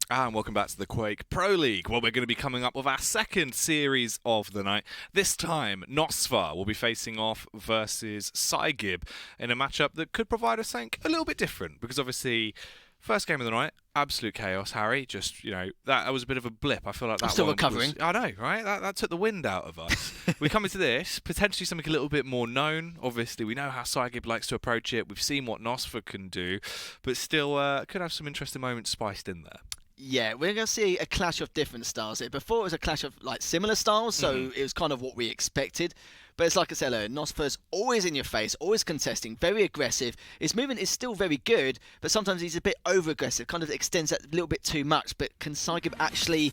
And welcome back to the Quake Pro League, where we're going to be coming up with our second series of the night. This time, Nosfa will be facing off versus psygib in a matchup that could provide us something a little bit different, because obviously, first game of the night, absolute chaos, Harry. Just, that was a bit of a blip. I feel like that I'm still one recovering. I know, right? That took the wind out of us. We come into this, potentially something a little bit more known. Obviously, we know how psygib likes to approach it. We've seen what Nosfa can do, but still could have some interesting moments spiced in there. Yeah, we're going to see a clash of different styles here. Before it was a clash of similar styles, so it was kind of what we expected. But it's like I said earlier, Nosfa's always in your face, always contesting, very aggressive. His movement is still very good, but sometimes he's a bit over-aggressive, kind of extends that a little bit too much. But can psygib actually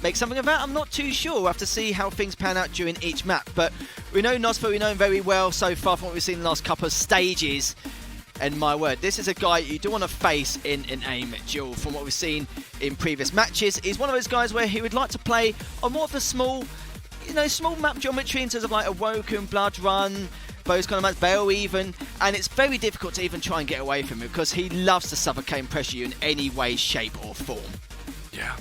make something of that? I'm not too sure. We'll have to see how things pan out during each map. But we know Nosfa, we know him very well so far from what we've seen in the last couple of stages. And my word, this is a guy you do want to face in an aim duel. From what we've seen in previous matches, he's one of those guys where he would like to play on more of a small map geometry in terms of like Awoken, Blood Run, those kind of maps, Veil even, and it's very difficult to even try and get away from him because he loves to suffocate and pressure you in any way, shape or form. Yeah.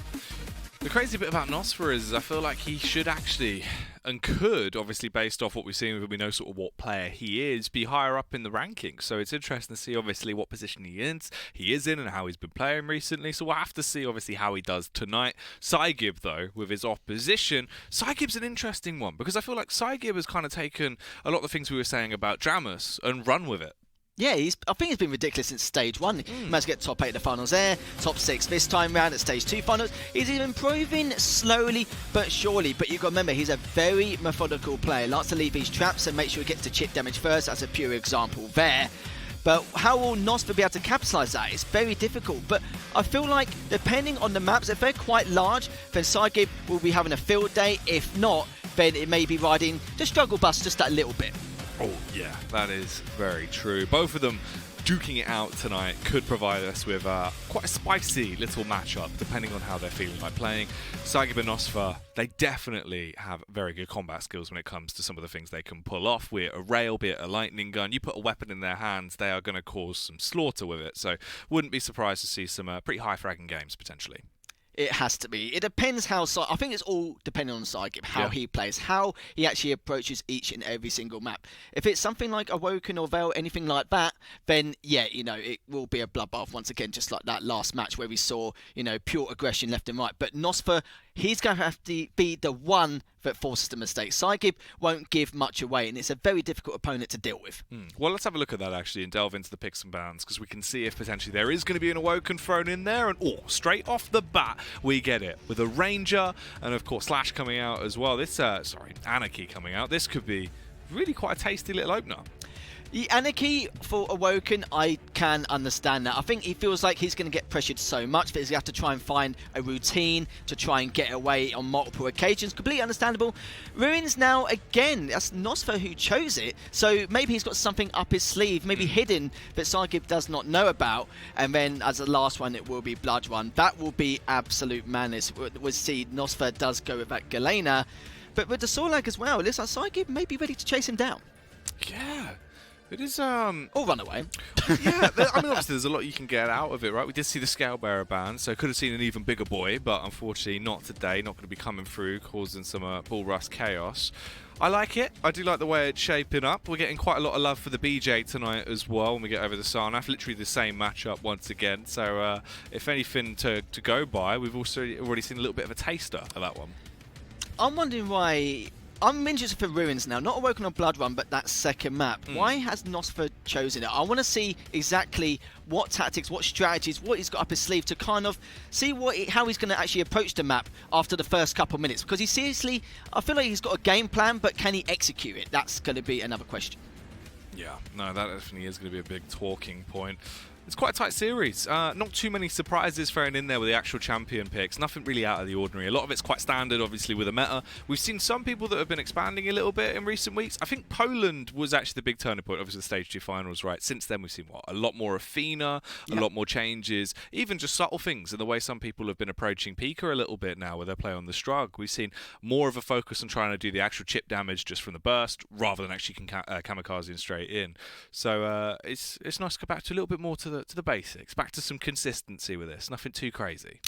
The crazy bit about Nosfa is I feel like he should actually, and could, obviously based off what we've seen, we know sort of what player he is, be higher up in the rankings. So it's interesting to see obviously what position he is in and how he's been playing recently. So we'll have to see obviously how he does tonight. psygib though, with his opposition, psygib's an interesting one because I feel like psygib has kind of taken a lot of the things we were saying about Jamus and run with it. Yeah, I think he's been ridiculous since stage 1. He managed to get top 8 at the finals there, top 6 this time round at stage 2 finals. He's improving slowly but surely, but you've got to remember, he's a very methodical player. Likes to leave these traps and make sure he gets to chip damage first. That's a pure example there. But how will Nosfa be able to capitalise that? It's very difficult. But I feel like, depending on the maps, if they're quite large, then psygib will be having a field day. If not, then it may be riding the struggle bus just that little bit. Oh, yeah, that is very true. Both of them duking it out tonight could provide us with quite a spicy little matchup, depending on how they're feeling like playing. psygib and Nosfa, they definitely have very good combat skills when it comes to some of the things they can pull off, be it a rail, be it a lightning gun. You put a weapon in their hands, they are going to cause some slaughter with it. So wouldn't be surprised to see some pretty high-fragging games, potentially. It has to be. It depends how... I think it's all depending on psygib, how he plays, how he actually approaches each and every single map. If it's something like Awoken or Veil, anything like that, then, yeah, it will be a bloodbath once again, just like that last match where we saw, pure aggression left and right. But Nosfa, he's going to have to be the one that forces the mistake. psygib won't give much away, and it's a very difficult opponent to deal with. Well, let's have a look at that, actually, and delve into the picks and bans, because we can see if potentially there is going to be an Awoken thrown in there, and straight off the bat, we get it. With a Ranger, and of course, Slash coming out as well. Anarchy coming out. This could be really quite a tasty little opener. The Anarchy for Awoken, I can understand that. I think he feels like he's going to get pressured so much that he's going to have to try and find a routine to try and get away on multiple occasions. Completely understandable. Ruins now, again, that's Nosfa who chose it, so maybe he's got something up his sleeve, maybe hidden, that psygib does not know about. And then as the last one, it will be Blood Run. That will be absolute madness. We'll see Nosfa does go with that Galena. But with the Sorlag as well, it looks like psygib may be ready to chase him down. Yeah. It is, Or run away. Yeah, I mean, obviously there's a lot you can get out of it, right? We did see the Scale Bearer ban, so could have seen an even bigger boy, but unfortunately not today. Not going to be coming through, causing some bull rust chaos. I like it. I do like the way it's shaping up. We're getting quite a lot of love for the BJ tonight as well when we get over the Sarnath. Literally the same matchup once again. So if anything to go by, we've also already seen a little bit of a taster of that one. I'm wondering why... I'm interested for Ruins now, not Awoken or Blood Run, but that second map. Why has Nosfa chosen it? I want to see exactly what tactics, what strategies, what he's got up his sleeve to kind of see how he's going to actually approach the map after the first couple of minutes. Because he seriously, I feel like he's got a game plan, but can he execute it? That's going to be another question. Yeah, no, that definitely is going to be a big talking point. It's quite a tight series. Not too many surprises thrown in there with the actual champion picks. Nothing really out of the ordinary. A lot of it's quite standard, obviously, with a meta. We've seen some people that have been expanding a little bit in recent weeks. I think Poland was actually the big turning point, obviously, the Stage 2 finals, right? Since then, we've seen, a lot more Athena, a lot more changes, even just subtle things in the way some people have been approaching Pika a little bit now with their play on the Strug. We've seen more of a focus on trying to do the actual chip damage just from the burst, rather than actually kamikazing straight in. So it's nice to go back to a little bit more to the basics, back to some consistency with this. Nothing too crazy.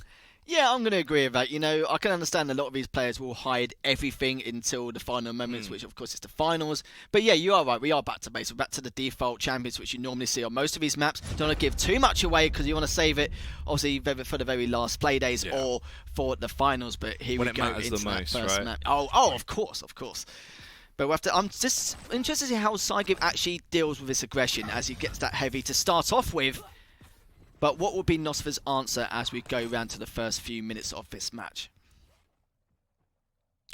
Yeah, I'm going to agree with that. You know, I can understand a lot of these players will hide everything until the final moments, which of course is the finals. But yeah, you are right. We are back to base. We're back to the default champions, which you normally see on most of these maps. Don't want to give too much away because you want to save it, obviously, for the very last play days or for the finals. But here we go into that first map. Oh, of course. But we'll have to, I'm just interested to see how psygib actually deals with this aggression as he gets that heavy to start off with. But what would be Nosfa's answer as we go round to the first few minutes of this match?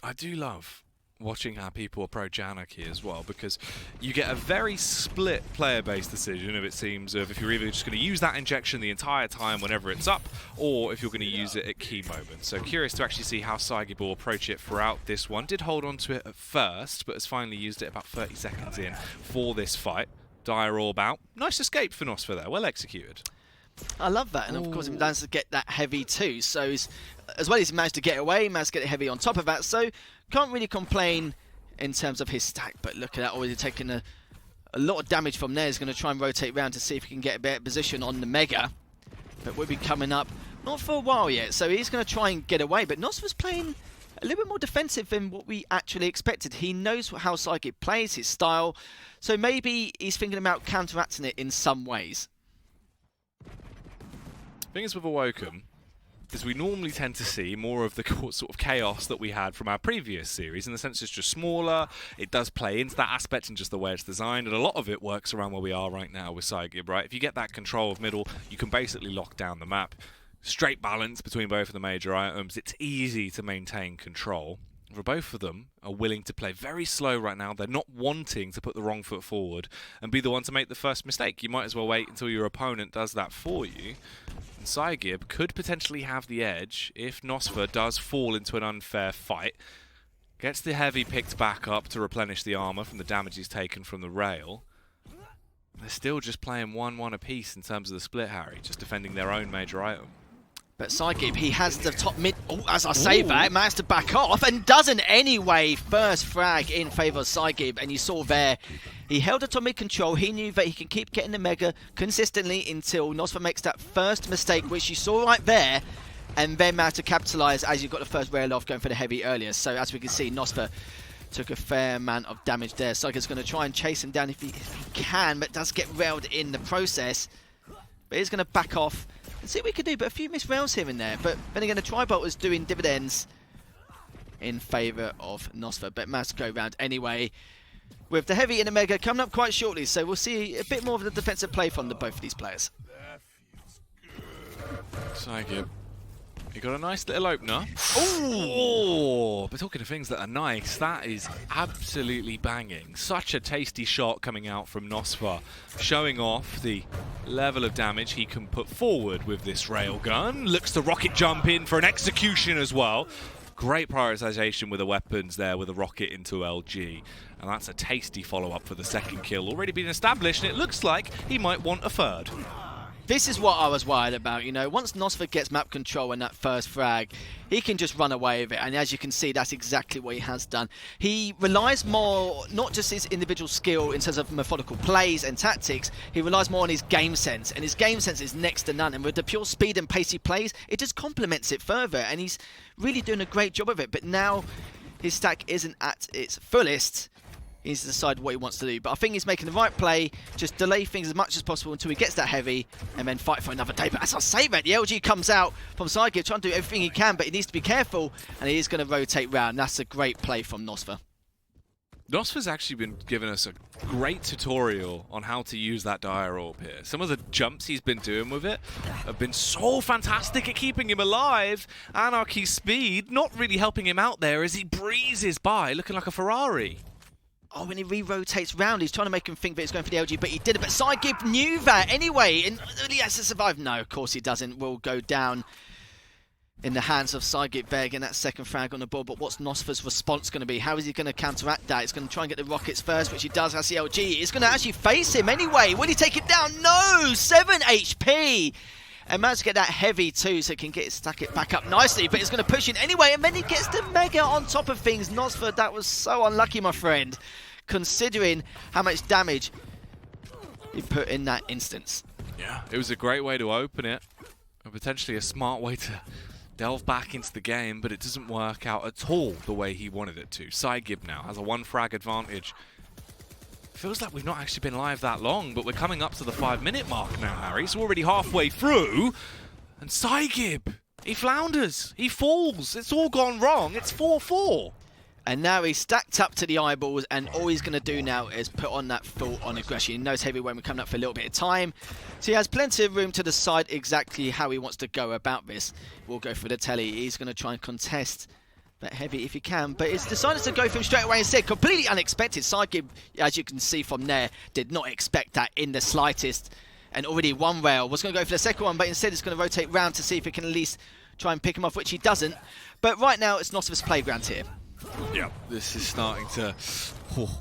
I do love watching how people approach Anarchy as well, because you get a very split player-based decision, if it seems, of if you're either just going to use that injection the entire time whenever it's up, or if you're going to use it at key moments. So curious to actually see how psygib will approach it throughout this one. Did hold on to it at first, but has finally used it about 30 seconds in for this fight. Dire Orb out. Nice escape for Nosfa there, well executed. I love that, and of course he managed to get that heavy too, so as well as he managed to get away, he managed to get it heavy on top of that, so can't really complain in terms of his stack. But look at that, already taking a lot of damage from there. He's going to try and rotate around to see if he can get a better position on the Mega, but we'll be coming up not for a while yet, so he's going to try and get away. But Nosfa's playing a little bit more defensive than what we actually expected. He knows how psygib plays, his style, so maybe he's thinking about counteracting it in some ways. The thing is with Awoken is we normally tend to see more of the sort of chaos that we had from our previous series, in the sense it's just smaller, it does play into that aspect and just the way it's designed, and a lot of it works around where we are right now with psygib, right? If you get that control of middle, you can basically lock down the map. Straight balance between both of the major items, it's easy to maintain control. For both of them are willing to play very slow right now. They're not wanting to put the wrong foot forward and be the one to make the first mistake. You might as well wait until your opponent does that for you. And psygib could potentially have the edge if Nosfa does fall into an unfair fight. Gets the heavy picked back up to replenish the armor from the damage he's taken from the rail. They're still just playing 1-1 apiece in terms of the split, Harry, just defending their own major item. But psygib, he has the top mid. Oh, as I say that, managed to back off and doesn't anyway. First frag in favour of psygib, and you saw there, he held the top mid control. He knew that he can keep getting the Mega consistently until Nosfa makes that first mistake, which you saw right there, and then managed to capitalise as you got the first rail off going for the heavy earlier. So as we can see, Nosfa took a fair amount of damage there. psygib's going to try and chase him down if he can, but does get railed in the process. But he's going to back off and see what we can do, but a few missed rails here and there. But then again, the Tri-Bolt was doing dividends in favour of Nosfa, but managed to go round anyway. With the heavy and the Mega coming up quite shortly, so we'll see a bit more of the defensive play from both of these players. psygib, you got a nice little opener. Oh! But talking of things that are nice, that is absolutely banging. Such a tasty shot coming out from Nosfa, showing off the level of damage he can put forward with this railgun. Looks to rocket jump in for an execution as well. Great prioritization with the weapons there with a rocket into LG. And that's a tasty follow-up for the second kill. Already been established, and it looks like he might want a third. This is what I was worried about, you know, once Nosfa gets map control in that first frag, he can just run away with it, and as you can see, that's exactly what he has done. He relies more, not just his individual skill in terms of methodical plays and tactics, he relies more on his game sense, and his game sense is next to none, and with the pure speed and pace he plays, it just complements it further, and he's really doing a great job of it. But now his stack isn't at its fullest. He needs to decide what he wants to do. But I think he's making the right play. Just delay things as much as possible until he gets that heavy and then fight for another day. But as I say that, the LG comes out from psygib trying to do everything he can, but he needs to be careful, and he is going to rotate round. That's a great play from Nosfa. Nosfa's actually been giving us a great tutorial on how to use that Dire Orb here. Some of the jumps he's been doing with it have been so fantastic at keeping him alive. Anarchy's speed not really helping him out there as he breezes by, looking like a Ferrari. Oh, when he re-rotates round, he's trying to make him think that he's going for the LG, but he did it. But psygib knew that anyway, and he has to survive. No, of course he doesn't. Will go down in the hands of psygib there, getting that second frag on the board. But what's Nosfa's response going to be? How is he going to counteract that? He's going to try and get the rockets first, which he does. Has the LG. He's going to actually face him anyway. Will he take it down? No! 7 HP! And managed to get that heavy too, so he can stack it back up nicely, but he's going to push in anyway, and then he gets the Mega on top of things. Nosfa, that was so unlucky, my friend, considering how much damage he put in that instance. Yeah, it was a great way to open it. And potentially a smart way to delve back into the game, but it doesn't work out at all the way he wanted it to. psygib now has a 1 frag advantage. Feels like we've not actually been live that long, but we're coming up to the 5-minute mark now, Harry. It's already halfway through, and psygib, he flounders, he falls, it's all gone wrong, it's 4-4. And now he's stacked up to the eyeballs, and all he's going to do now is put on that full-on aggression. He knows Heavy when we're coming up for a little bit of time, so he has plenty of room to decide exactly how he wants to go about this. We'll go for the telly. He's going to try and contest that Heavy if he can, but it's decided to go for him straight away instead. Completely unexpected. psygib, as you can see from there, did not expect that in the slightest. And already one rail was going to go for the second one, but instead it's going to rotate round to see if it can at least try and pick him off, which he doesn't. But right now it's Nosfa's playground here. Yeah, this is starting to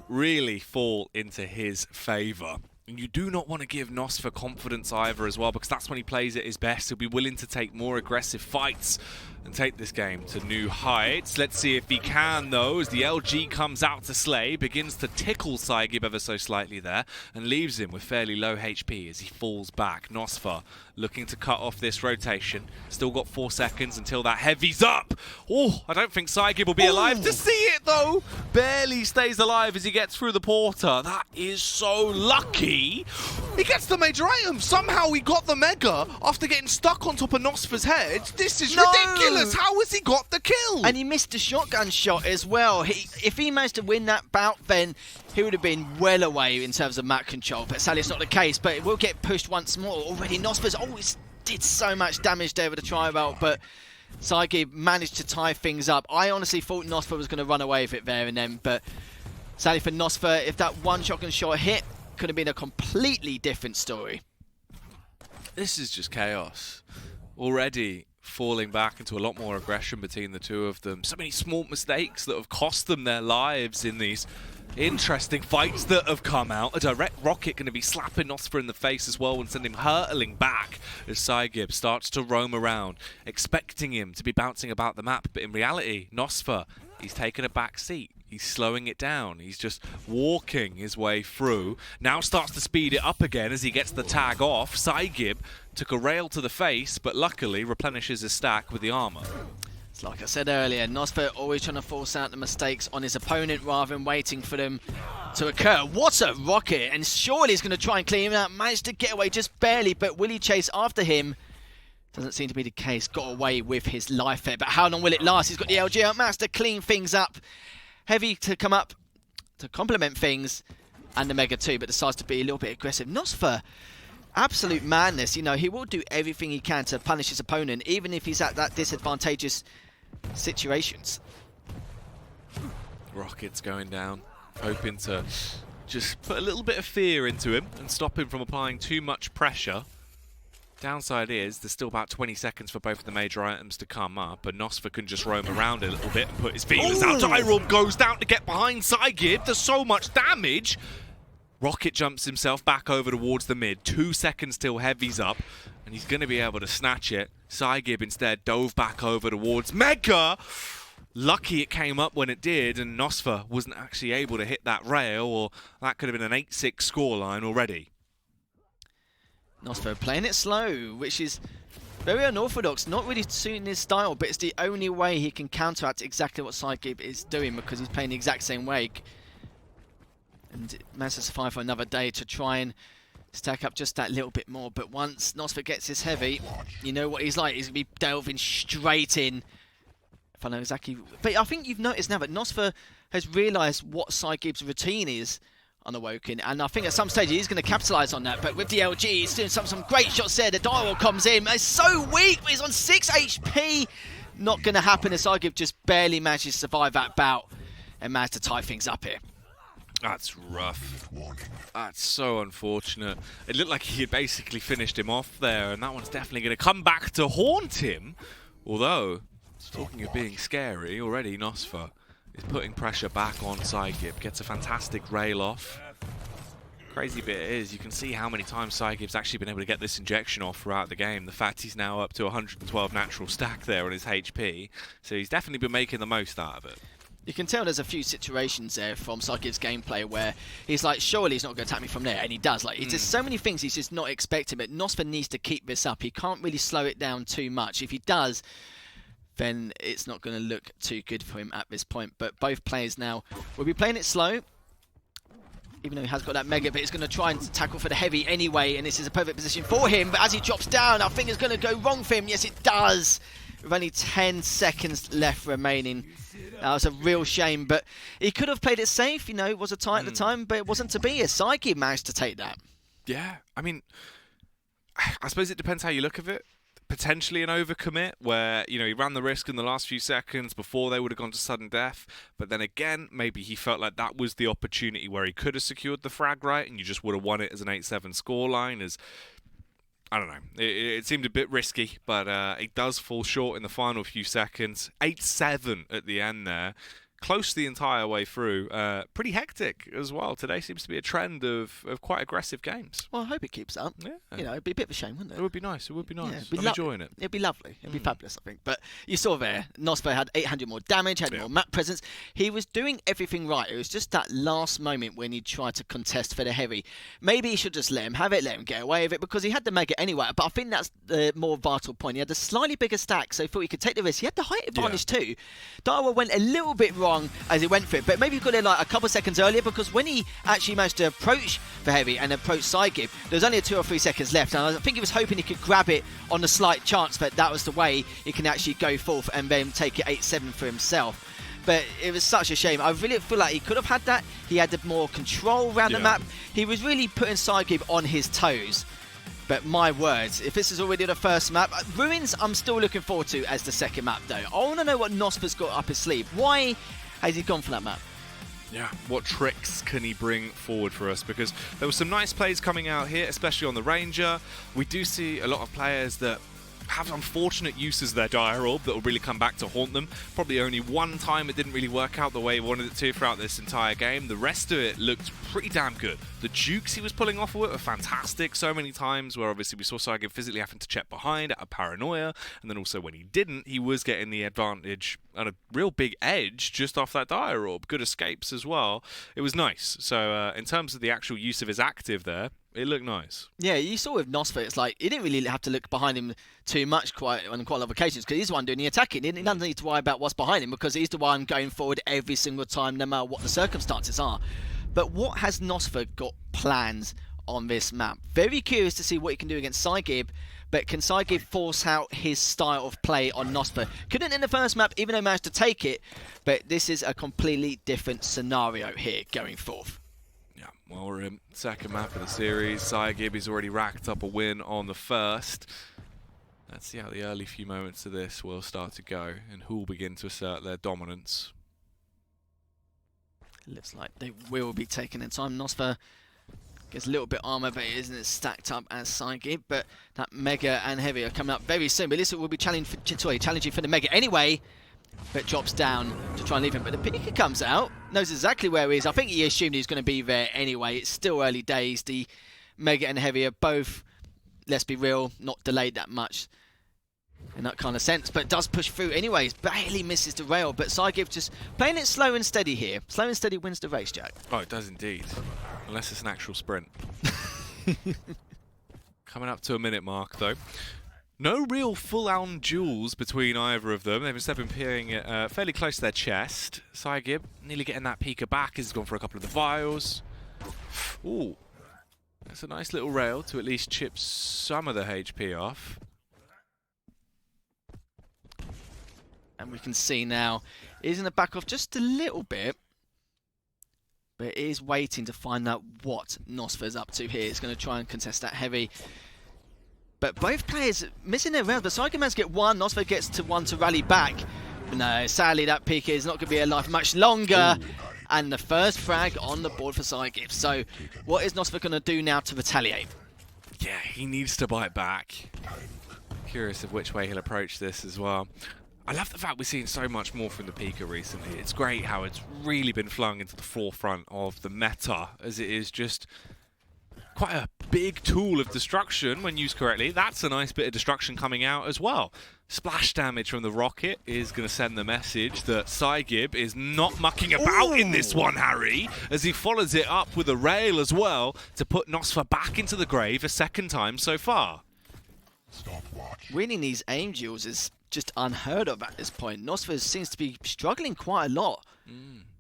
really fall into his favour. And you do not want to give Nosfa confidence either as well, because that's when he plays at his best. He'll be willing to take more aggressive fights and take this game to new heights. Let's see if he can, though, as the LG comes out to slay, begins to tickle psygib ever so slightly there, and leaves him with fairly low HP as he falls back. Nosfa looking to cut off this rotation. Still got 4 seconds until that heavy's up. Oh, I don't think psygib will be alive to see it, though. Barely stays alive as he gets through the porter. That is so lucky. He gets the major item. Somehow he got the mega after getting stuck on top of Nosfa's head. This is ridiculous. How has he got the kill? And he missed the shotgun shot as well. If he managed to win that bout, then he would have been well away in terms of map control. But sadly, it's not the case. But it will get pushed once more. Already, Nosfa's always did so much damage there with the tri-route, but psygib managed to tie things up. I honestly thought Nosfa was going to run away with it there and then, but sadly for Nosfa, if that one shotgun shot hit, could have been a completely different story. This is just chaos. Already falling back into a lot more aggression between the two of them. So many small mistakes that have cost them their lives in these interesting fights that have come out. A direct rocket going to be slapping Nosfa in the face as well and send him hurtling back as psygib starts to roam around, expecting him to be bouncing about the map. But in reality, Nosfa, he's taken a back seat. He's slowing it down. He's just walking his way through. Now starts to speed it up again as he gets the tag off. psygib took a rail to the face, but luckily replenishes his stack with the armor. It's like I said earlier, Nosfa always trying to force out the mistakes on his opponent rather than waiting for them to occur. What a rocket! And surely he's going to try and clean him out. Managed to get away just barely, but will he chase after him? Doesn't seem to be the case. Got away with his life there, but how long will it last? He's got the LG out, managed to clean things up. Heavy to come up to complement things, and the Mega too, but decides to be a little bit aggressive. Nosfa, absolute madness. You know, he will do everything he can to punish his opponent, even if he's at that disadvantageous situations. Rocket's going down, hoping to just put a little bit of fear into him and stop him from applying too much pressure. Downside is there's still about 20 seconds for both of the major items to come up, and Nosfa can just roam around a little bit and put his feelers out. Tyrob goes down to get behind psygib. There's so much damage. Rocket jumps himself back over towards the mid. 2 seconds till heavy's up, and he's going to be able to snatch it. psygib instead dove back over towards Mega. Lucky it came up when it did, and Nosfa wasn't actually able to hit that rail, or that could have been an 8-6 scoreline already. Nosfa playing it slow, which is very unorthodox, not really suiting his style, but it's the only way he can counteract exactly what psygib is doing, because he's playing the exact same way. And it managed to survive for another day to try and stack up just that little bit more. But once Nosfa gets his heavy, you know what he's like. He's going to be delving straight in. If I know exactly. But I think you've noticed now that Nosfa has realised what psygib's routine is unawoken, and I think at some stage he's going to capitalise on that. But with the LG, he's doing some great shots there. The dial comes in. It's so weak, but he's on 6 HP. Not going to happen as psygib just barely manages to survive that bout and managed to tie things up here. That's rough. That's so unfortunate. It looked like he had basically finished him off there, and that one's definitely going to come back to haunt him. Although, talking of being scary, already Nosfa is putting pressure back on psygib. Gets a fantastic rail off. Crazy bit is, you can see how many times psygib's actually been able to get this injection off throughout the game. The fact he's now up to 112 natural stack there on his HP. So he's definitely been making the most out of it. You can tell there's a few situations there from psygib's gameplay where he's like, surely he's not going to attack me from there, and he does. Like, there's so many things he's just not expecting, but Nosfa needs to keep this up. He can't really slow it down too much. If he does, then it's not going to look too good for him at this point. But both players now will be playing it slow, even though he has got that mega, but he's going to try and tackle for the heavy anyway, and this is a perfect position for him. But as he drops down, I think it's going to go wrong for him. Yes, it does. With only 10 seconds left remaining. That was a real shame, but he could have played it safe. You know, it was a tie at the time, but it wasn't to be. psygib managed to take that. Yeah, I mean, I suppose it depends how you look at it. Potentially an overcommit where, you know, he ran the risk in the last few seconds before they would have gone to sudden death. But then again, maybe he felt like that was the opportunity where he could have secured the frag right and you just would have won it as an 8-7 scoreline. I don't know. It seemed a bit risky, but it does fall short in the final few seconds. 8-7 at the end there. Close the entire way through. Pretty hectic as well. Today seems to be a trend of quite aggressive games. Well, I hope it keeps up. Yeah. You know, it'd be a bit of a shame, wouldn't it? It would be nice. It would be nice. Yeah, I'm enjoying it. It'd be lovely. It'd be fabulous, I think. But you saw there, Nosfa had 800 more damage, had more map presence. He was doing everything right. It was just that last moment when he tried to contest for the heavy. Maybe he should just let him have it, let him get away with it, because he had the mega anyway. But I think that's the more vital point. He had a slightly bigger stack, so he thought he could take the risk. He had the height advantage too. Daiwa went a little bit wrong as he went for it, but maybe he got it like a couple of seconds earlier, because when he actually managed to approach for heavy and approach psygib, there was only 2 or 3 seconds left, and I think he was hoping he could grab it on the slight chance that that was the way he can actually go forth and then take it 8-7 for himself. But it was such a shame. I really feel like he could have had that. He had more control around the map. He was really putting psygib on his toes. But my words, if this is already the first map, Ruins I'm still looking forward to as the second map though. I want to know what Nosfa's got up his sleeve. Why has he gone for that map? Yeah, what tricks can he bring forward for us? Because there were some nice plays coming out here, especially on the Ranger. We do see a lot of players that have unfortunate uses of their Dire Orb that will really come back to haunt them. Probably only one time it didn't really work out the way he wanted it to throughout this entire game. The rest of it looked pretty damn good. The jukes he was pulling off of it were fantastic. So many times where obviously we saw psygib physically having to check behind out of paranoia, and then also when he didn't, he was getting the advantage and a real big edge just off that Dire Orb. Good escapes as well. It was nice. So in terms of the actual use of his active there, it looked nice. Yeah, you saw with Nosfa, it's like he didn't really have to look behind him too much on quite a lot of occasions, because he's the one doing the attacking. He doesn't need to worry about what's behind him, because he's the one going forward every single time, no matter what the circumstances are. But what has Nosfa got plans on this map? Very curious to see what he can do against psygib, but can psygib force out his style of play on Nosfa? Couldn't in the first map, even though he managed to take it, but this is a completely different scenario here going forth. Well, we're in second map of the series. psygib has already racked up a win on the first. Let's see how the early few moments of this will start to go and who will begin to assert their dominance. Looks like they will be taking their time. Nosfa gets a little bit armor, but it isn't as stacked up as psygib. But that mega and heavy are coming up very soon. But Lisa will be challenging for the mega anyway, but drops down to try and leave him. But the Pika comes out, knows exactly where he is. I think he assumed he was going to be there anyway. It's still early days. The mega and heavy are both, let's be real, not delayed that much in that kind of sense, but does push through anyways. Barely misses the rail, but psygib just playing it slow and steady here. Slow and steady wins the race, Jack. Oh, it does indeed. Unless it's an actual sprint. Coming up to a minute mark, though. No real full-on duels between either of them. They've instead been peering it fairly close to their chest. psygib nearly getting that Pika back. He's gone for a couple of the vials. Ooh, that's a nice little rail to at least chip some of the HP off. And we can see now, he's in the back off just a little bit, but it is waiting to find out what Nosfa's up to here. He's going to try and contest that heavy. But both players missing their rounds. But psygib managed to get one. Nosfa gets to one to rally back. But no, sadly that Pika is not going to be alive much longer. Ooh. And the first frag on the board for psygib. So what is Nosfa going to do now to retaliate? Yeah, he needs to bite back. Curious of which way he'll approach this as well. I love the fact we're seeing so much more from the Pika recently. It's great how it's really been flung into the forefront of the meta, as it is just quite a big tool of destruction when used correctly. That's a nice bit of destruction coming out as well. Splash damage from the rocket is going to send the message that psygib is not mucking about in this one, Harry, as he follows it up with a rail as well to put Nosfa back into the grave a second time so far. Winning these aim duels is just unheard of at this point. Nosfa seems to be struggling quite a lot.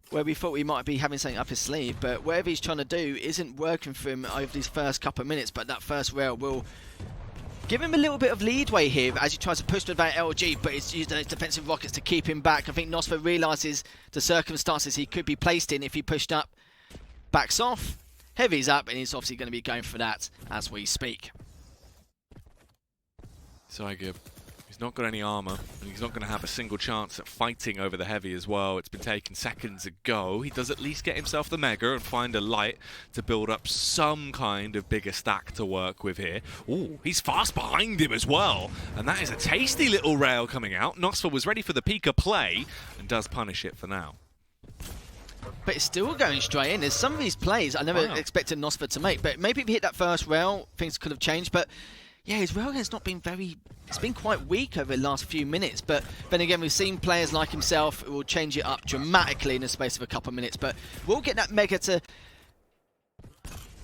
Where we thought we might be having something up his sleeve, but whatever he's trying to do isn't working for him over these first couple of minutes, but that first rail will give him a little bit of leadway here as he tries to push to that LG, but he's using those defensive rockets to keep him back. I think Nosfa realises the circumstances he could be placed in if he pushed up. Backs off, Heavy's up, and he's obviously going to be going for that as we speak. psygib, he's not got any armor, and he's not going to have a single chance at fighting over the Heavy as well. It's been taken seconds ago. He does at least get himself the Mega and find a light to build up some kind of bigger stack to work with here. Ooh, he's fast behind him as well, and that is a tasty little rail coming out. Nosfa was ready for the Pika play and does punish it for now. But it's still going straight in. There's some of these plays I never expected Nosfa to make, but maybe if he hit that first rail, things could have changed. But yeah, his rail has not been very... It's been quite weak over the last few minutes, but then again, we've seen players like himself who will change it up dramatically in the space of a couple of minutes, but we'll get that Mega to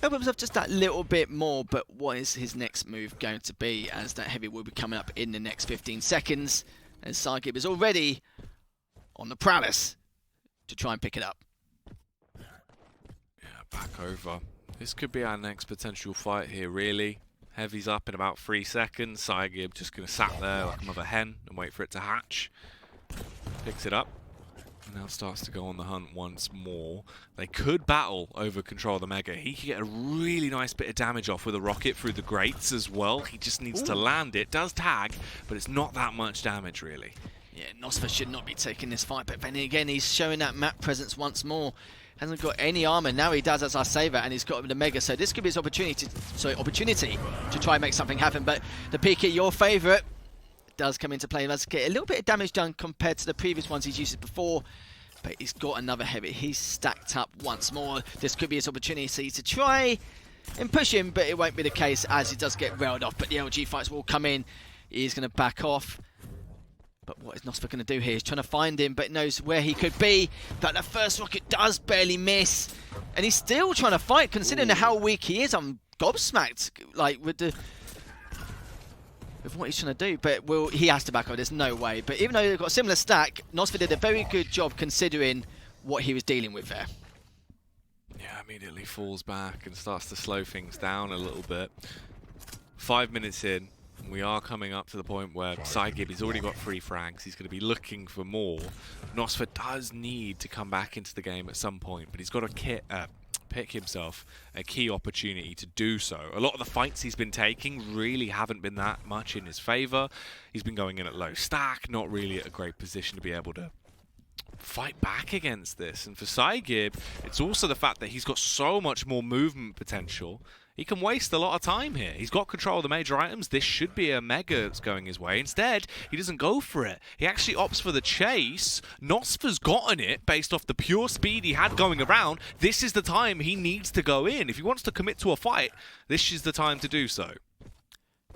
help himself just that little bit more. But what is his next move going to be, as that Heavy will be coming up in the next 15 seconds, and psygib is already on the prowess to try and pick it up. Yeah, back over. This could be our next potential fight here, really. Heavy's up in about 3 seconds. psygib just going to sat there like a mother hen and wait for it to hatch. Picks it up. And now starts to go on the hunt once more. They could battle over control of the Mega. He can get a really nice bit of damage off with a rocket through the grates as well. He just needs to land it. Does tag, but it's not that much damage, really. Yeah, Nosfa should not be taking this fight, but then again, he's showing that map presence once more. Hasn't got any armor. Now he does as I say that, and he's got the Mega, so this could be his opportunity to try and make something happen. But the Pika, your favourite, does come into play. He does get a little bit of damage done compared to the previous ones he's used before, but he's got another Heavy. He's stacked up once more. This could be his opportunity to try and push him, but it won't be the case as he does get railed off. But the LG fights will come in. He's going to back off. But what is Nosfa going to do here? He's trying to find him, but knows where he could be. But the first rocket does barely miss. And he's still trying to fight, considering how weak he is. I'm gobsmacked, like, with what he's trying to do. But he has to back up. There's no way. But even though they've got a similar stack, Nosfa did a very good job considering what he was dealing with there. Yeah, immediately falls back and starts to slow things down a little bit. 5 minutes in. We are coming up to the point where psygib, he's already got 3 frags. He's going to be looking for more. Nosfa does need to come back into the game at some point, but he's got to pick himself a key opportunity to do so. A lot of the fights he's been taking really haven't been that much in his favour. He's been going in at low stack, not really at a great position to be able to fight back against this. And for psygib, it's also the fact that he's got so much more movement potential. He can waste a lot of time here. He's got control of the major items. This should be a Mega that's going his way. Instead, he doesn't go for it. He actually opts for the chase. Nosfa's gotten it based off the pure speed he had going around. This is the time he needs to go in. If he wants to commit to a fight, this is the time to do so.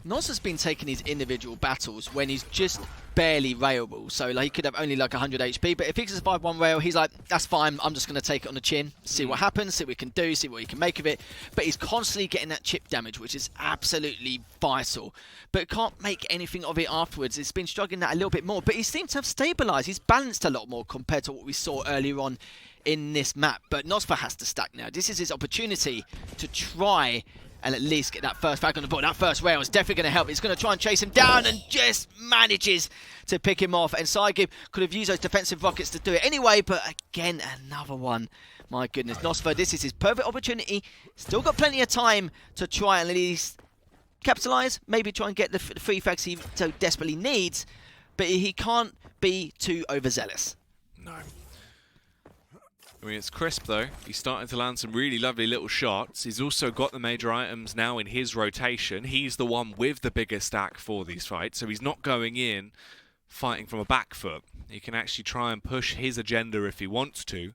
Nosfa's been taking his individual battles when he's just barely railable. So like, he could have only like 100 HP, but if he can survive one rail, he's like, that's fine, I'm just going to take it on the chin, see what happens, see what he can do, see what he can make of it. But he's constantly getting that chip damage, which is absolutely vital. But can't make anything of it afterwards. He's been struggling that a little bit more, but he seems to have stabilised. He's balanced a lot more compared to what we saw earlier on in this map. But Nosfa has to stack now. This is his opportunity to try and at least get that first frag on the board. That first rail is definitely going to help. He's going to try and chase him down and just manages to pick him off. And psygib could have used those defensive rockets to do it anyway, but again, another one. My goodness, Nosfa, this is his perfect opportunity. Still got plenty of time to try and at least capitalise, maybe try and get the 3 frags he so desperately needs, but he can't be too overzealous. No. I mean, it's crisp, though. He's starting to land some really lovely little shots. He's also got the major items now in his rotation. He's the one with the bigger stack for these fights, so he's not going in fighting from a back foot. He can actually try and push his agenda if he wants to,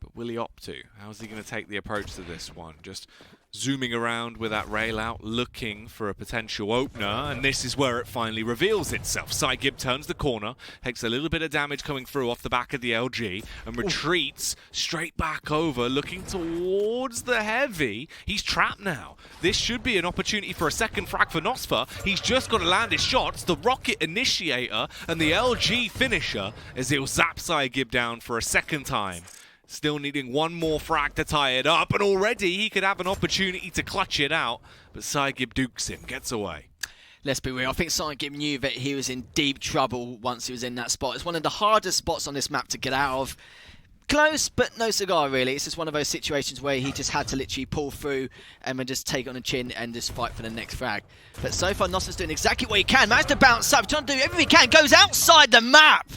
but will he opt to? How's he going to take the approach to this one? Just zooming around with that rail out, looking for a potential opener, and this is where it finally reveals itself. Psygib turns the corner, takes a little bit of damage coming through off the back of the LG, and retreats straight back over, looking towards the heavy. He's trapped now. This should be an opportunity for a second frag for Nosfa. He's just got to land his shots, the rocket initiator and the LG finisher, as he'll zap psygib down for a second time. Still needing one more frag to tie it up, and already he could have an opportunity to clutch it out, but psygib dukes him, gets away. Let's be real, I think psygib knew that he was in deep trouble once he was in that spot. It's one of the hardest spots on this map to get out of. Close, but no cigar, really. It's just one of those situations where he just had to literally pull through and then just take it on the chin and just fight for the next frag. But so far, Nosfa's doing exactly what he can. Managed to bounce up, trying to do everything he can, goes outside the map!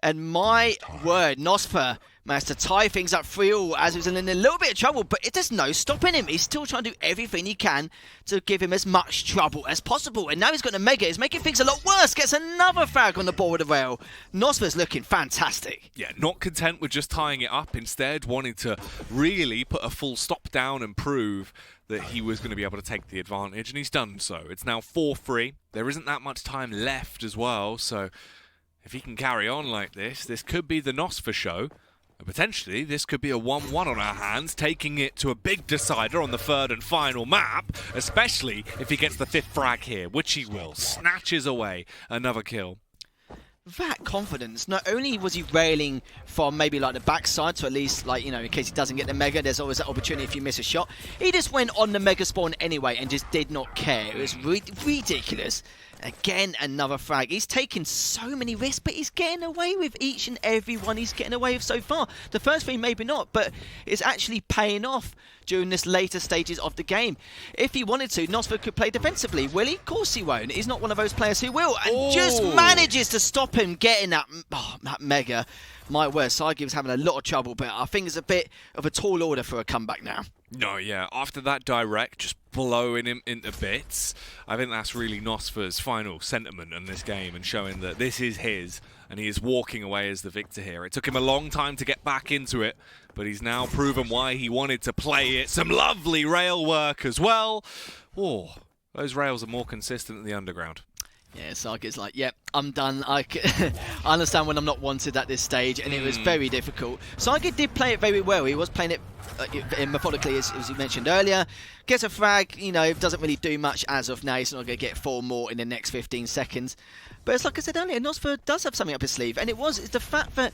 And my word, Nosfa managed to tie things up 3-all as he was in a little bit of trouble, but there's no stopping him. He's still trying to do everything he can to give him as much trouble as possible. And now he's got a mega. He's making things a lot worse. Gets another frag on the ball with the rail. Nosfa's looking fantastic. Yeah, not content with just tying it up. Instead, wanting to really put a full stop down and prove that he was going to be able to take the advantage. And he's done so. It's now 4-3. There isn't that much time left as well. So if he can carry on like this could be the Nosfa show. And potentially, this could be a 1-1 on our hands, taking it to a big decider on the third and final map, especially if he gets the 5th frag here, which he will. Snatches away another kill. That confidence, not only was he railing from maybe like the backside, so at least, like, you know, in case he doesn't get the mega, there's always that opportunity if you miss a shot. He just went on the mega spawn anyway and just did not care. It was ridiculous. Again, another frag. He's taken so many risks, but he's getting away with each and every one he's getting away with so far. The first three, maybe not, but it's actually paying off during this later stages of the game. If he wanted to, Nosfa could play defensively. Will he? Of course he won't. He's not one of those players who will, and just manages to stop him getting that mega. My word, psygib's having a lot of trouble, but I think it's a bit of a tall order for a comeback now. No, yeah, after that direct, just blowing him into bits, I think that's really Nosfa's final sentiment in this game and showing that this is his and he is walking away as the victor here. It took him a long time to get back into it, but he's now proven why he wanted to play it. Some lovely rail work as well. Oh, those rails are more consistent than the underground. Yeah, psygib's like, yep, I'm done. I understand when I'm not wanted at this stage, and it was very difficult. psygib did play it very well. He was playing it methodically, as you mentioned earlier. Gets a frag, you know, doesn't really do much as of now. He's not going to get 4 more in the next 15 seconds. But it's like I said earlier, Nosfa does have something up his sleeve, and it's the fact that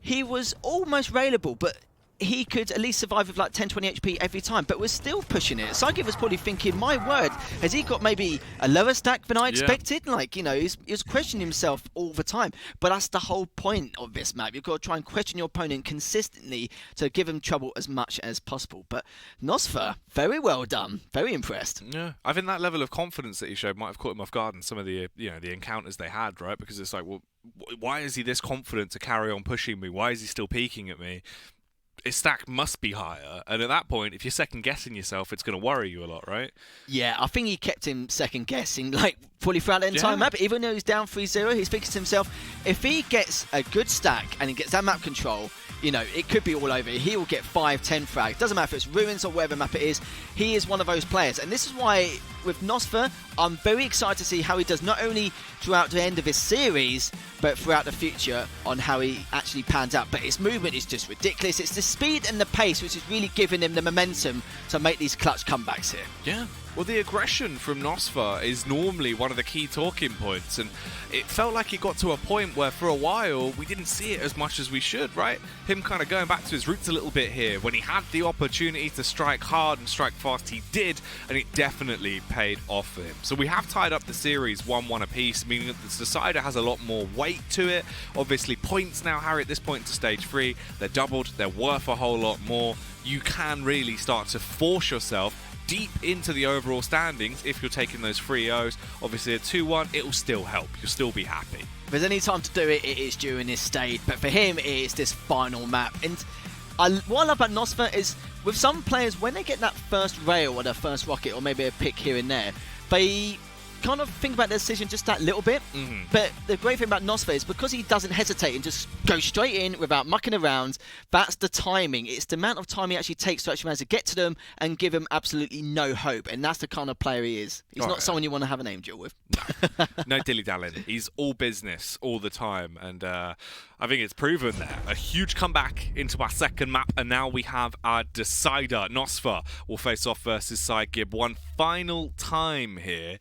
he was almost railable, but he could at least survive with like 10-20 HP every time, but we're still pushing it. psygib was probably thinking, my word, has he got maybe a lower stack than I expected? Yeah. Like, you know, he was questioning himself all the time. But that's the whole point of this map. You've got to try and question your opponent consistently to give him trouble as much as possible. But Nosfa, very well done. Very impressed. Yeah, I think that level of confidence that he showed might have caught him off guard in some of the, you know, the encounters they had, right? Because it's like, well, why is he this confident to carry on pushing me? Why is he still peeking at me? His stack must be higher, and at that point, if you're second-guessing yourself, it's going to worry you a lot, right? Yeah, I think he kept him second-guessing, like, fully throughout the entire map. Even though he's down 3-0, he's thinking to himself, if he gets a good stack and he gets that map control, you know, it could be all over. He will get 5-10 frags. Doesn't matter if it's Ruins or whatever map it is. He is one of those players. And this is why, with Nosfa, I'm very excited to see how he does not only throughout the end of his series, but throughout the future on how he actually pans out. But his movement is just ridiculous. It's the speed and the pace which is really giving him the momentum to make these clutch comebacks here. Yeah. Well, the aggression from Nosfa is normally one of the key talking points, and it felt like it got to a point where for a while we didn't see it as much as we should, right? Him kind of going back to his roots a little bit here. When he had the opportunity to strike hard and strike fast, he did, and it definitely paid off for him. So we have tied up the series 1-1 apiece, meaning that the decider has a lot more weight to it. Obviously, points now, Harry, at this point to stage 3, they're doubled, they're worth a whole lot more. You can really start to force yourself deep into the overall standings if you're taking those 3-0s. Obviously, a 2-1, it'll still help. You'll still be happy. If there's any time to do it, it is during this stage. But for him, it is this final map. And what I love about Nosfa is, with some players, when they get that first rail or their first rocket, or maybe a pick here and there, they kind of think about the decision just that little bit. But the great thing about Nosfa is because he doesn't hesitate and just go straight in without mucking around, that's the timing. It's the amount of time he actually takes to actually manage to get to them and give them absolutely no hope. And that's the kind of player he is. He's not someone you want to have a name duel with. No dilly-dallying. He's all business all the time. And I think it's proven there. A huge comeback into our second map. And now we have our decider. Nosfa will face off versus psygib one final time here.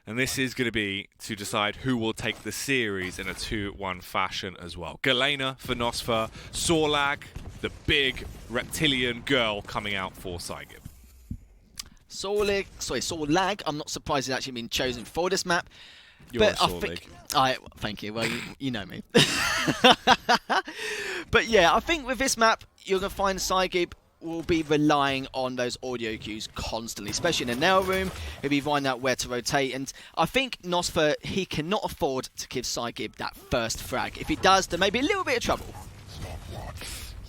And this is going to be to decide who will take the series in a 2-1 fashion as well. Galena for Nosfa, Sorlag, the big reptilian girl coming out for psygib. Sorlag, I'm not surprised he's actually been chosen for this map. You're but thank you. Well, you know me. But yeah, I think with this map, you're going to find psygib will be relying on those audio cues constantly, especially in the nail room. He'll be finding out where to rotate, and I think Nosfa, he cannot afford to give psygib that first frag. If he does, there may be a little bit of trouble.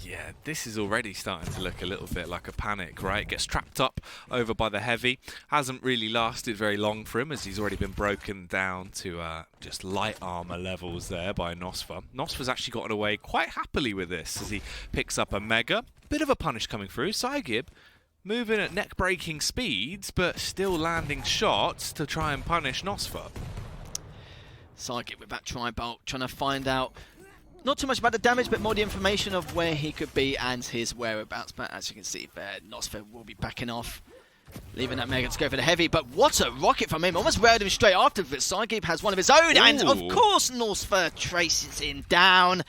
Yeah, this is already starting to look a little bit like a panic, right? Gets trapped up over by the heavy. Hasn't really lasted very long for him as he's already been broken down to just light armor levels there by Nosfa. Nosfa's actually gotten away quite happily with this as he picks up a mega. Bit of a punish coming through. psygib moving at neck-breaking speeds, but still landing shots to try and punish Nosfa. psygib with that tri-bolt, trying to find out not too much about the damage, but more the information of where he could be and his whereabouts. But as you can see there, Nosfa will be backing off, leaving that mega to go for the heavy. But what a rocket from him! Almost railed him straight after, but psygib has one of his own. Ooh. And of course, Nosfa traces him down.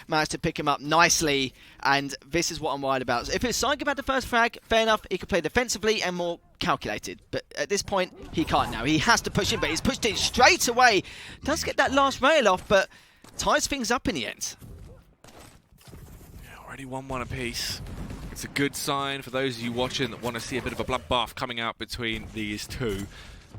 Managed to pick him up nicely, and this is what I'm worried about. If it's psygib had the first frag, fair enough, he could play defensively and more calculated. But at this point, he can't now. He has to push in, but he's pushed in straight away. Does get that last rail off, but ties things up in the end. Yeah, already 1-1 apiece. It's a good sign for those of you watching that want to see a bit of a bloodbath coming out between these two.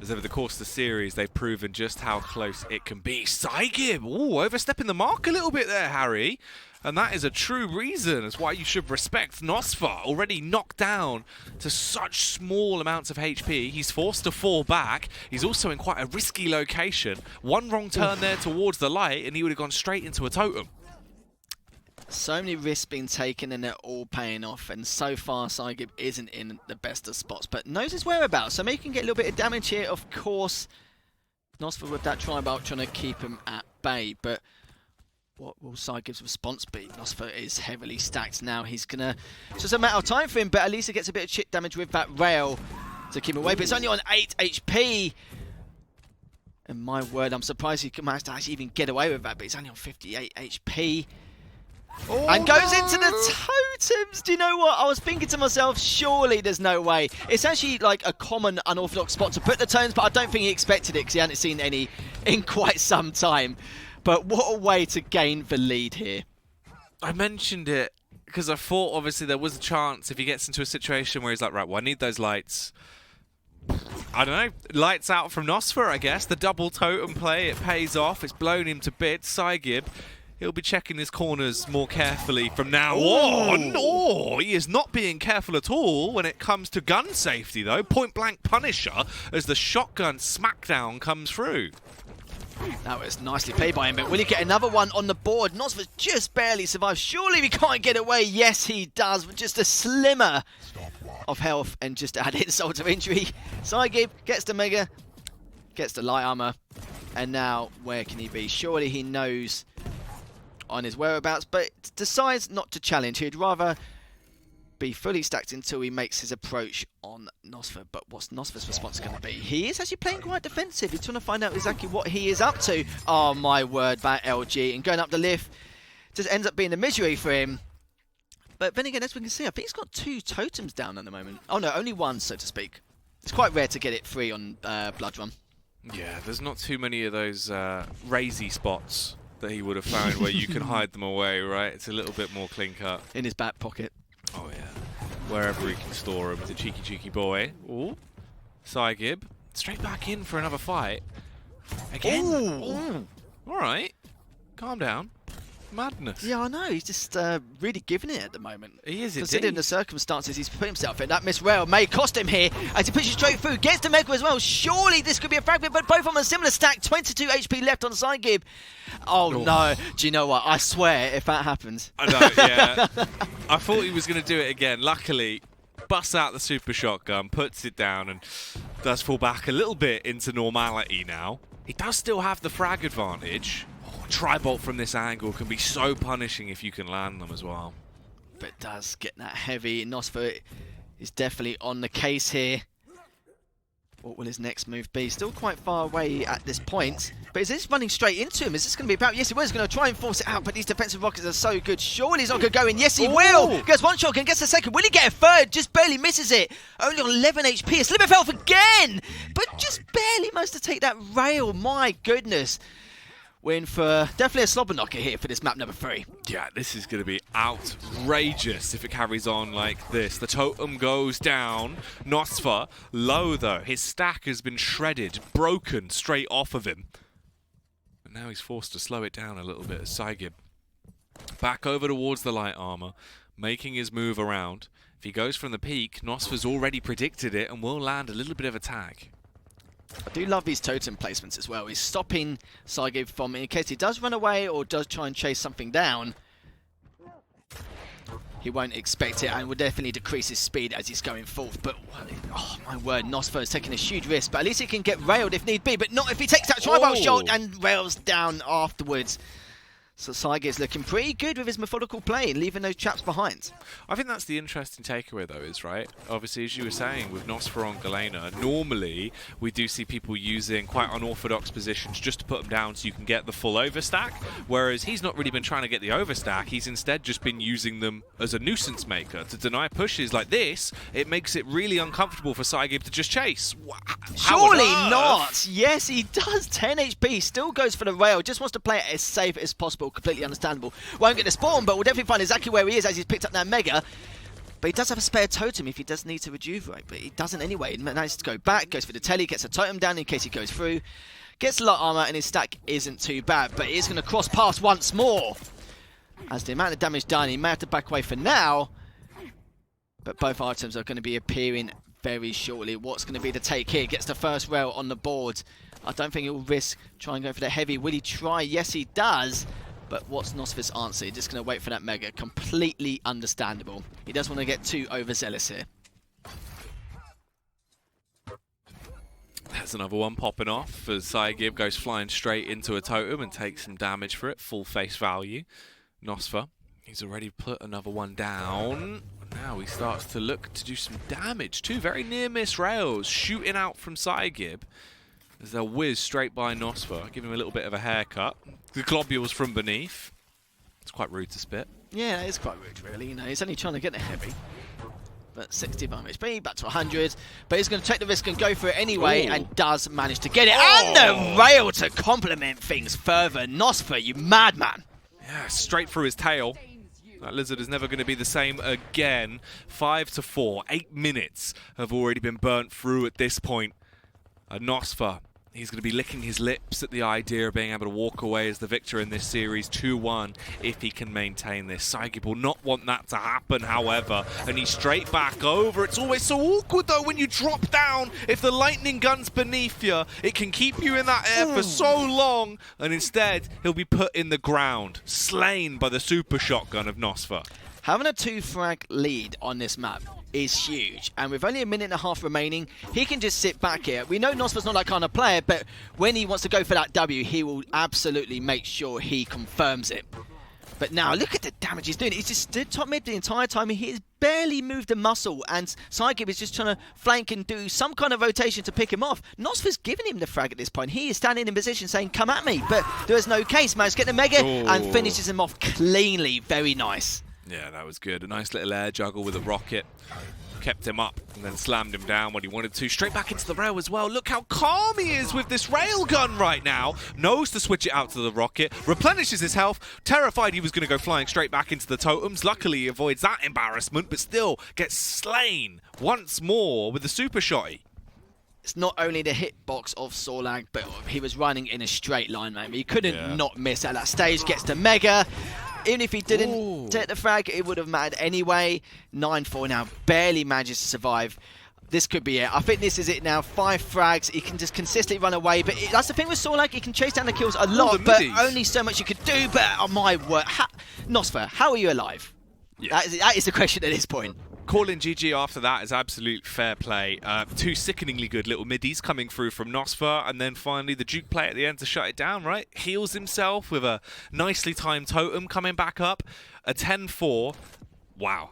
As over the course of the series, they've proven just how close it can be. psygib, ooh, overstepping the mark a little bit there, Harry. And that is a true reason as why you should respect Nosfa, already knocked down to such small amounts of HP. He's forced to fall back. He's also in quite a risky location. One wrong turn there towards the light, and he would have gone straight into a totem. So many risks being taken and they're all paying off, and so far psygib isn't in the best of spots, but knows his whereabouts, so maybe he can get a little bit of damage here. Of course, Nosfa with that tri-bolt trying to keep him at bay, but what will psygib's response be? Nosfa is heavily stacked now. He's gonna, it's just a matter of time for him, but at least he gets a bit of chip damage with that rail to keep him away, but it's only on 8 HP. And my word, I'm surprised he managed to actually even get away with that, but he's only on 58 HP. Oh, and goes into the totems. Do you know what? I was thinking to myself, surely there's no way. It's actually like a common unorthodox spot to put the totems, but I don't think he expected it because he hadn't seen any in quite some time. But what a way to gain the lead here. I mentioned it because I thought obviously there was a chance if he gets into a situation where he's like, right, well, I need those lights. I don't know, lights out from Nosfa, I guess. The double totem play, it pays off. It's blown him to bits. psygib, he'll be checking his corners more carefully from now on. Oh, he is not being careful at all when it comes to gun safety, though. Point-blank Punisher as the shotgun smackdown comes through. That was nicely played by him, but will he get another one on the board? Nosfa just barely survived. Surely we can't get away. Yes, he does, with just a slimmer of health and just add insult to injury. psygib gets the mega, gets the light armor, and now where can he be? Surely he knows on his whereabouts, but decides not to challenge. He'd rather be fully stacked until he makes his approach on Nosfa. But what's Nosfa's response going to be? He is actually playing quite defensive. He's trying to find out exactly what he is up to. Oh my word, that LG and going up the lift just ends up being a misery for him. But then again, as we can see, I think he's got 2 totems down at the moment. Oh no, only 1, so to speak. It's quite rare to get it free on Blood Run. Yeah, there's not too many of those razy spots that he would have found where you can hide them away, right? It's a little bit more clean cut. In his back pocket. Oh yeah, wherever he can store them. The cheeky boy. Ooh, psygib straight back in for another fight. Again. Ooh. All right, calm down. Madness. Yeah, I know. He's just really giving it at the moment. He is, considering indeed. the circumstances he's put himself in. That miss rail may cost him here as he pushes straight through. Gets to Mega as well. Surely this could be a fragment, but both on a similar stack. 22 HP left on psygib. Oh no. Do you know what? I swear, if that happens. I know, yeah. I thought he was going to do it again. Luckily, busts out the super shotgun, puts it down, and does fall back a little bit into normality now. He does still have the frag advantage. Tri-bolt from this angle can be so punishing if you can land them as well. But does get that heavy. Nosfa is definitely on the case here. What will his next move be? Still quite far away at this point. But is this running straight into him? Is this going to be about? Yes, he was going to try and force it out, but these defensive rockets are so good. Surely he's not going to go in. Yes, he will. Gets one shot and gets a second. Will he get a third? Just barely misses it. Only on 11 HP. A slip of health again. But just barely managed to take that rail. My goodness. Win for definitely a slobber knocker here for this map number 3. Yeah, this is going to be outrageous if it carries on like this. The totem goes down. Nosfa, low though. His stack has been shredded, broken straight off of him. And now he's forced to slow it down a little bit as psygib. Back over towards the light armor, making his move around. If he goes from the peak, Nosfa's already predicted it and will land a little bit of a tag. I do love these totem placements as well. He's stopping psygib from, in case he does run away or does try and chase something down, he won't expect it and will definitely decrease his speed as he's going forth. But, oh my word, Nosfa is taking a huge risk, but at least he can get railed if need be, but not if he takes that tri-bolt shot and rails down afterwards. So psygib's looking pretty good with his methodical play, leaving those traps behind. I think that's the interesting takeaway, though, is, right? Obviously, as you were saying, with Nosfa on Galena, normally we do see people using quite unorthodox positions just to put them down so you can get the full overstack, whereas he's not really been trying to get the overstack. He's instead just been using them as a nuisance maker to deny pushes like this. It makes it really uncomfortable for psygib to just chase. Surely not! Yes, he does. 10 HP, still goes for the rail, just wants to play it as safe as possible. Completely understandable. Won't get the spawn, but we'll definitely find exactly where he is as he's picked up that Mega. But he does have a spare totem if he does need to rejuvenate, but he doesn't anyway. He manages to go back, goes for the telly, gets a totem down in case he goes through. Gets a lot of armor, and his stack isn't too bad, but he is going to cross paths once more. As the amount of damage done, he may have to back away for now. But both items are going to be appearing very shortly. What's going to be the take here? Gets the first rail on the board. I don't think he'll risk trying to go for the heavy. Will he try? Yes, he does. But what's Nosfa's answer? He's just going to wait for that Mega. Completely understandable. He doesn't want to get too overzealous here. There's another one popping off as psygib goes flying straight into a totem and takes some damage for it. Full face value. Nosfa, he's already put another one down. Now he starts to look to do some damage. Two very near miss rails shooting out from psygib as they'll whiz straight by Nosfa, give him a little bit of a haircut. The globules from beneath. It's quite rude to spit. Yeah, it's quite rude, really. You know, he's only trying to get the heavy. But 65 HP, back to 100. But he's going to take the risk and go for it anyway, and does manage to get it. And the rail to complement things further. Nosfa, you madman. Yeah, straight through his tail. That lizard is never going to be the same again. 5-4. 8 minutes have already been burnt through at this point. Nosfa, he's going to be licking his lips at the idea of being able to walk away as the victor in this series 2-1 if he can maintain this. psygib will not want that to happen, however, and he's straight back over. It's always so awkward, though, when you drop down. If the lightning gun's beneath you, it can keep you in that air for so long, and instead, he'll be put in the ground, slain by the super shotgun of Nosfa. Having a 2-frag lead on this map is huge, and with only a minute and a half remaining, he can just sit back here. We know Nosfa's not that kind of player, but when he wants to go for that W, he will absolutely make sure he confirms it. But now, look at the damage he's doing. He's just stood top mid the entire time. He has barely moved a muscle, and psygib is just trying to flank and do some kind of rotation to pick him off. Nosfa's giving him the frag at this point. He is standing in position saying, come at me, but there is no case. Managed to get the Mega and finishes him off cleanly. Very nice. Yeah, that was good. A nice little air juggle with a rocket. Kept him up and then slammed him down when he wanted to. Straight back into the rail as well. Look how calm he is with this rail gun right now. Knows to switch it out to the rocket. Replenishes his health. Terrified he was going to go flying straight back into the totems. Luckily he avoids that embarrassment, but still gets slain once more with the super shotty. It's not only the hitbox of Sorlag, but he was running in a straight line, man. He couldn't not miss at that stage. Gets the Mega. Even if he didn't take the frag, it would have mattered anyway. 9-4 now, barely manages to survive. This could be it. I think this is it now. 5 frags. He can just consistently run away. But that's the thing with Sorlag. He can chase down the kills a lot, but only so much you could do. But oh my word. Nosfa, how are you alive? Yeah. That is the question at this point. Calling GG after that is absolute fair play. 2 sickeningly good little middies coming through from Nosfa, and then finally the Duke play at the end to shut it down, right? Heals himself with a nicely timed totem coming back up. A 10-4. Wow.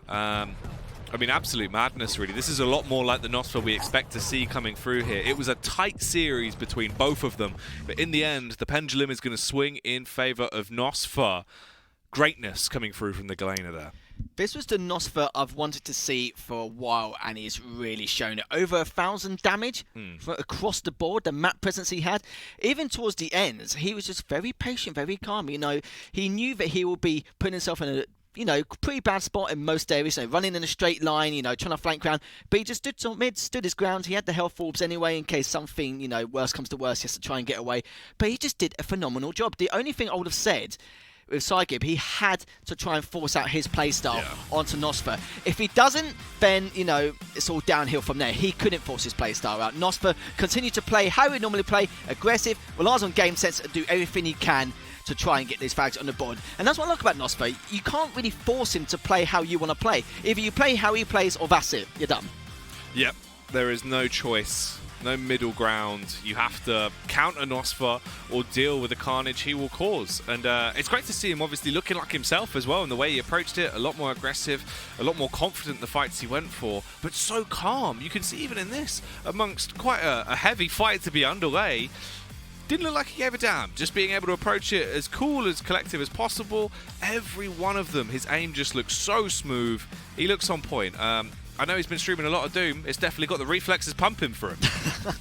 I mean, absolute madness, really. This is a lot more like the Nosfa we expect to see coming through here. It was a tight series between both of them, but in the end, the pendulum is going to swing in favour of Nosfa. Greatness coming through from the Galena there. This was the Nosfa I've wanted to see for a while, and he's really shown it. Over 1,000 damage across the board, the map presence he had. Even towards the ends, he was just very patient, very calm. You know, he knew that he would be putting himself in a pretty bad spot in most areas, running in a straight line, trying to flank round. But he just stood his ground. He had the health orbs anyway in case something, worse comes to worse, he has to try and get away. But he just did a phenomenal job. The only thing I would have said with psygib, he had to try and force out his playstyle onto Nosfa. If he doesn't, then, it's all downhill from there. He couldn't force his playstyle out. Nosfa continued to play how he normally play, aggressive, relies on game sense, and do everything he can to try and get these frags on the board. And that's what I like about Nosfa. You can't really force him to play how you want to play. Either you play how he plays, or that's it. You're done. Yep. There is no choice. No middle ground. You have to counter Nosfa or deal with the carnage he will cause. And it's great to see him obviously looking like himself as well in the way he approached it. A lot more aggressive, a lot more confident in the fights he went for, but so calm. You can see even in this, amongst quite a heavy fight to be underway, didn't look like he gave a damn. Just being able to approach it as cool, as collective as possible. Every one of them, his aim just looks so smooth. He looks on point. I know he's been streaming a lot of Doom. It's definitely got the reflexes pumping for him.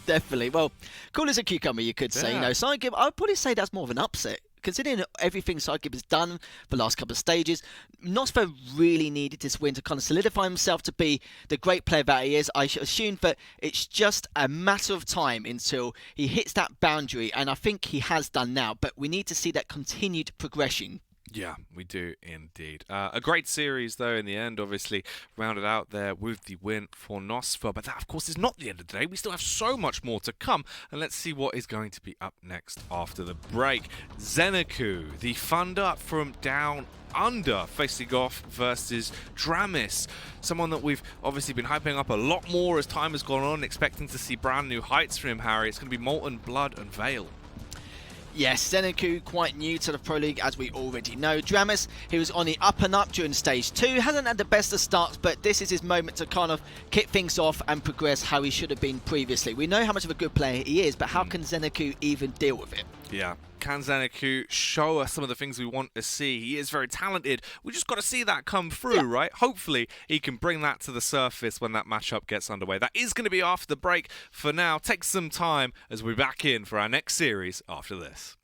Definitely. Well, cool as a cucumber, you could say. psygib, I would probably say that's more of an upset. Considering everything psygib has done for the last couple of stages, Nosfa really needed this win to kind of solidify himself to be the great player that he is. I assume that it's just a matter of time until he hits that boundary, and I think he has done now, but we need to see that continued progression. Yeah, we do indeed. A great series, though, in the end, obviously, rounded out there with the win for Nosfa. But that, of course, is not the end of the day. We still have so much more to come. And let's see what is going to be up next after the break. Zeneku, the Thunder from Down Under, facing off versus Dramis. Someone that we've obviously been hyping up a lot more as time has gone on, expecting to see brand new heights from him, Harry. It's going to be Molten Blood and Veil. Yes, Zeneku quite new to the Pro League, as we already know. Dramis, he was on the up and up during Stage 2. Hasn't had the best of starts, but this is his moment to kind of kick things off and progress how he should have been previously. We know how much of a good player he is, but how can Zeneku even deal with it? Yeah. Can Zeneku show us some of the things we want to see? He is very talented. We just got to see that come through, right? Hopefully, he can bring that to the surface when that matchup gets underway. That is going to be after the break. For now, take some time as we're back in for our next series after this.